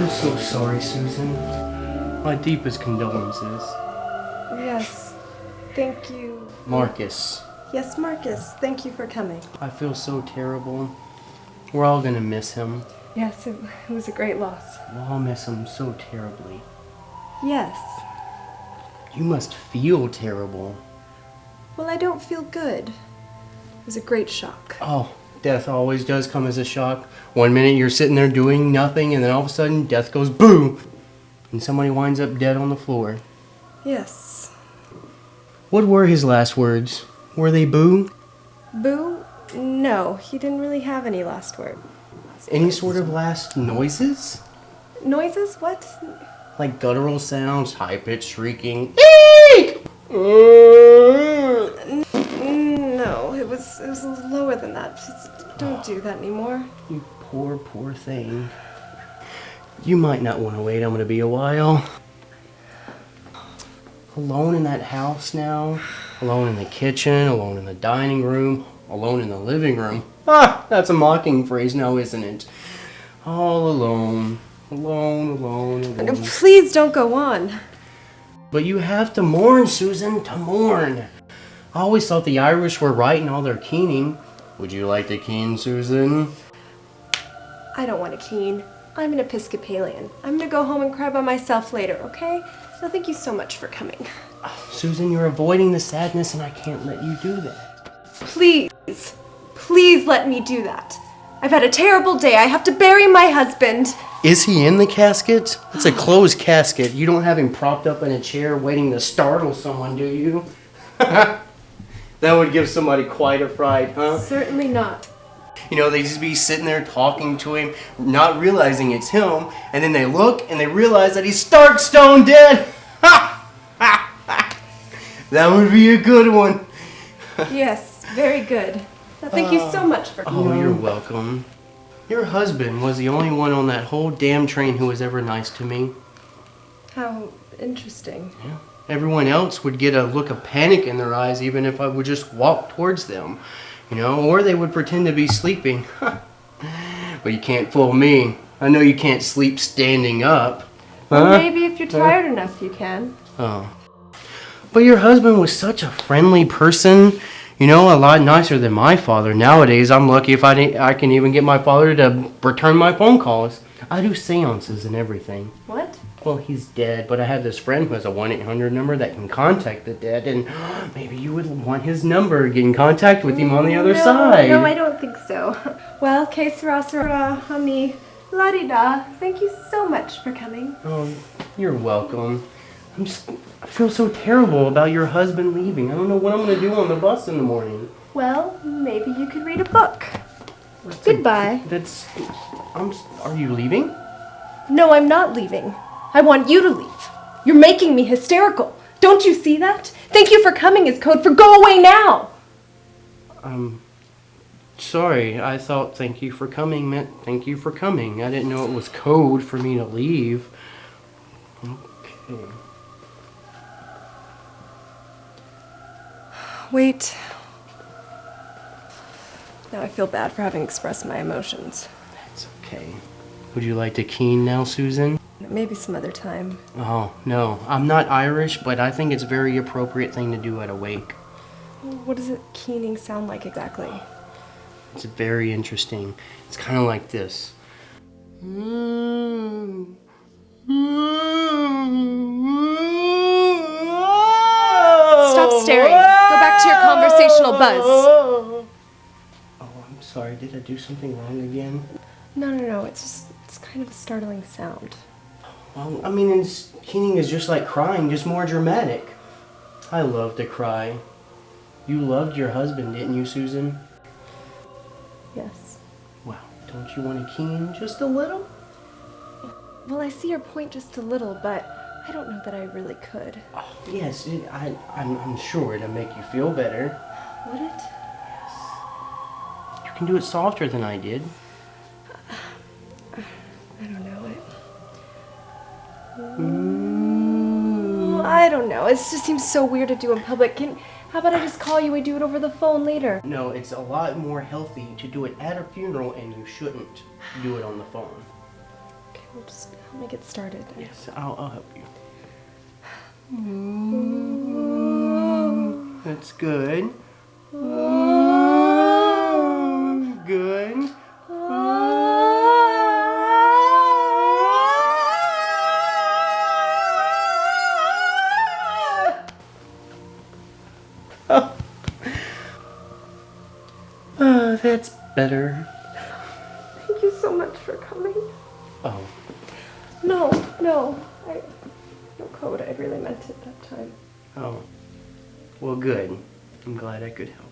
I'm so sorry, Susan. My deepest condolences. Yes, thank you. Marcus. Yes, Marcus, thank you for coming. I feel so terrible. We're all gonna miss him. Yes, it was a great loss. We'll all miss him so terribly. Yes. You must feel terrible. Well, I don't feel good. It was a great shock. Oh, death always does come as a shock. One minute you're sitting there doing nothing, and then all of a sudden death goes boom! And somebody winds up dead on the floor. Yes. What were his last words? Were they boo? Boo? No, he didn't really have any last word. Any sort of last noises? Noises? What? Like guttural sounds, high-pitched shrieking. No, it was a little lower than that. Please don't do that anymore. You poor, poor thing. You might not want to wait. I'm going to be a while. Alone in that house now. Alone in the kitchen. Alone in the dining room. Alone in the living room. Ah, that's a mocking phrase now, isn't it? All alone. Alone, alone, alone. Please don't go on. But you have to mourn, Susan, to mourn. I always thought the Irish were right in all their keening. Would you like to keen, Susan? I don't want to keen. I'm an Episcopalian. I'm going to go home and cry by myself later, okay? So thank you so much for coming. Susan, you're avoiding the sadness and I can't let you do that. Please, please let me do that. I've had a terrible day. I have to bury my husband. Is he in the casket? It's a closed casket. You don't have him propped up in a chair waiting to startle someone, do you? That would give somebody quite a fright, huh? Certainly not. You know, they just be sitting there talking to him, not realizing it's him, and then they look and they realize that he's stark stone dead. That would be a good one. Yes, very good. Well, thank you so much for coming. Oh, you're welcome. Your husband was the only one on that whole damn train who was ever nice to me. How interesting. Yeah. Everyone else would get a look of panic in their eyes even if I would just walk towards them. You know, or they would pretend to be sleeping. But you can't fool me. I know you can't sleep standing up. Well, maybe if you're tired enough, you can. Oh. But your husband was such a friendly person. You know, a lot nicer than my father. Nowadays, I'm lucky if I can even get my father to return my phone calls. I do seances and everything. What? Well, he's dead, but I have this friend who has a 1-800 number that can contact the dead, and maybe you would want his number, get in contact with him on the other side. No, I don't think so. Well, que sera, sera, honey. La-di-da. Thank you so much for coming. Oh, you're welcome. I feel so terrible about your husband leaving. I don't know what I'm going to do on the bus in the morning. Well, maybe you could read a book. Goodbye. Are you leaving? No, I'm not leaving. I want you to leave. You're making me hysterical. Don't you see that? Thank you for coming is code for go away now. Sorry. I thought thank you for coming meant thank you for coming. I didn't know it was code for me to leave. Okay. Wait. Now I feel bad for having expressed my emotions. That's okay. Would you like to keen now, Susan? Maybe some other time. Oh, no. I'm not Irish, but I think it's a very appropriate thing to do at a wake. What does it keening sound like exactly? It's very interesting. It's kind of like this. Stop staring. Go back to your conversational buzz. Oh, I'm sorry. Did I do something wrong again? No. It's kind of a startling sound. Well, I mean, keening is just like crying, just more dramatic. I love to cry. You loved your husband, didn't you, Susan? Yes. Well, don't you want to keen just a little? Well, I see your point just a little, but I don't know that I really could. Oh, yes, I'm sure it'll make you feel better. Would it? Yes. You can do it softer than I did. I don't know. I don't know. It just seems so weird to do in public. How about I just call you? We do it over the phone later. No, it's a lot more healthy to do it at a funeral, and you shouldn't do it on the phone. Okay, Well, just help me get started. Yes, I'll help you. That's good. Good. Oh, that's better. Thank you so much for coming. Oh, No, no code. I really meant it that time. oh. Well, good. I'm glad I could help.